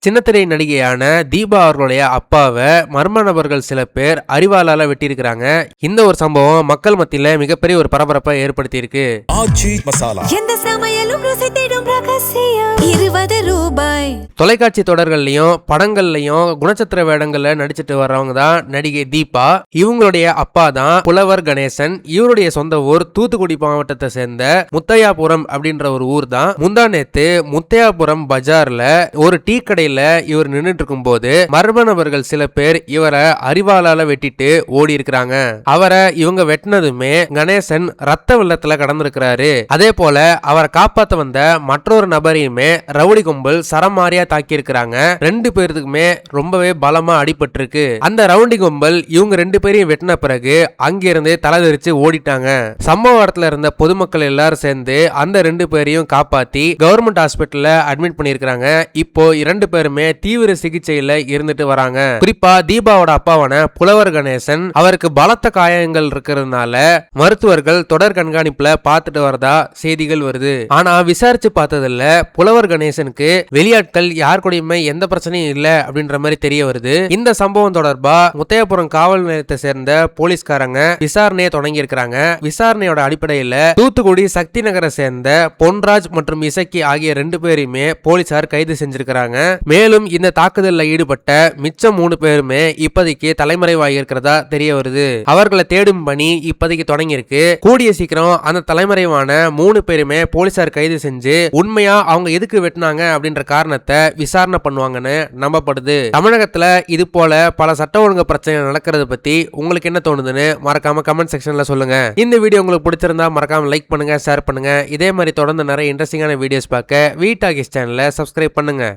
சின்னத்திரை நடிகையான தீபா அவர்களுடைய அப்பாவை மர்ம நபர்கள் சில பேர் அறிவாளால வெட்டியிருக்கிறாங்க. இந்த ஒரு சம்பவம் மக்கள் மத்தியில மிகப்பெரிய ஒரு பரபரப்பை ஏற்படுத்தி இருக்கு. தொலைக்காட்சி தொடர்கள்லயும் படங்கள்லயும் குணச்சித்திர வேடங்கள்ல நடிச்சிட்டு வர்றவங்க தான் நடிகை தீபா. இவங்களுடைய அப்பா தான் புலவர் கணேசன். இவருடைய சொந்த ஊர் தூத்துக்குடி மாவட்டத்தை சேர்ந்த முத்தையாபுரம் அப்படின்ற ஒரு ஊர் தான். முந்தா நேத்து முத்தையாபுரம் பஜார்ல ஒரு டீ கடையில இவர் நின்றுட்டு இருக்கும் போது மர்ம நபர்கள் சில பேர் இவரை அறிவாளால வெட்டிட்டு ஓடி இருக்கிறாங்க. அவரை இவங்க வெட்டினதுமே கணேசன் ரத்த வெள்ளத்துல கடந்திருக்கிறாரு. அதே போல அவரை காப்பாத்த வந்த மற்றொரு நபரையுமே ரவுடி கும்பல் சரமாரியா தாக்கி இருக்கிறாங்க. ரெண்டு பேருக்குமே ரொம்பவே பலமா அடிபட்டு இருக்கு. அந்த ரவுடி கும்பல் இவங்க ரெண்டு பேரையும் வெட்டின பிறகு அங்கிருந்து தலைதெறிச்சு ஓடிட்டாங்க. சம்பவ இடத்துல இருந்த பொதுமக்கள் எல்லாரும் சேர்ந்து அந்த ரெண்டு பேரையும் காப்பாத்தி கவர்மெண்ட் ஹாஸ்பிட்டல்ல அட்மிட் பண்ணிருக்காங்க. இப்போ இரண்டு பேருமே தீவிர சிகிச்சையில இருந்துட்டு வராங்க. குறிப்பா தீபாவோட அப்பாவான புலவர் கணேசன் அவருக்கு பலத்த காயங்கள் இருக்கிறதுனால மருத்துவர்கள் தொடர் கண்காணிப்புல பார்த்துட்டு வரதா செய்திகள் வருது. ஆனா விசாரிச்சு பார்த்ததில்ல புலவர் கணேசனுக்கு வெளியாட்கள் யார் கூடயுமே எந்த பிரச்சனையும் இல்ல அப்படின்ற மாதிரி தெரிய வருது. இந்த சம்பவம் தொடர்பா முத்தையாபுரம் காவல் நிலையத்தை சேர்ந்த போலீஸ்காரங்க விசாரணையை தொடங்கி இருக்கிறாங்க. விசாரணையோட அடிப்படையில தூத்துக்குடி சக்தி நகரை சேர்ந்த பொன்ராஜ் மற்றும் இசக்கி ஆகிய ரெண்டு பேரையுமே போலீசார் கைது செஞ்சிருக்கிறாங்க. மேலும் இந்த தாக்குதலில் ஈடுபட்ட மிச்சம் 3 பேருமே இப்போதைக்கு தலைமறைவாகி இருக்கிறதா தெரிய வருது. அவர்களை தேடும் பணி இப்போதைக்கு தொடங்கி இருக்கு. கூடிய சீக்கிரம் அந்த தலைமறைவான 3 பேருமே போலீசார் கைது செஞ்சு உண்மையா அவங்க எதுக்கு வெட்டினாங்க அப்படின்ற காரணத்தை விசாரணை பண்ணுவாங்கன்னு நம்பப்படுது. தமிழகத்துல இது போல பல சட்ட ஒழுங்கு பிரச்சனை நடக்கிறது பத்தி உங்களுக்கு என்ன தோணுதுன்னு மறக்காம கமெண்ட் செக்ஷன்ல சொல்லுங்க. இந்த வீடியோ உங்களுக்கு பிடிச்சிருந்தா மறக்காம லைக் பண்ணுங்க, ஷேர் பண்ணுங்க. இதே மாதிரி தொடர்ந்து நிறைய இன்ட்ரெஸ்டிங்கான வீடியோஸ் பார்க்க வீ டாக்கிஸ் சேனலை சப்ஸ்கிரைப் பண்ணுங்க.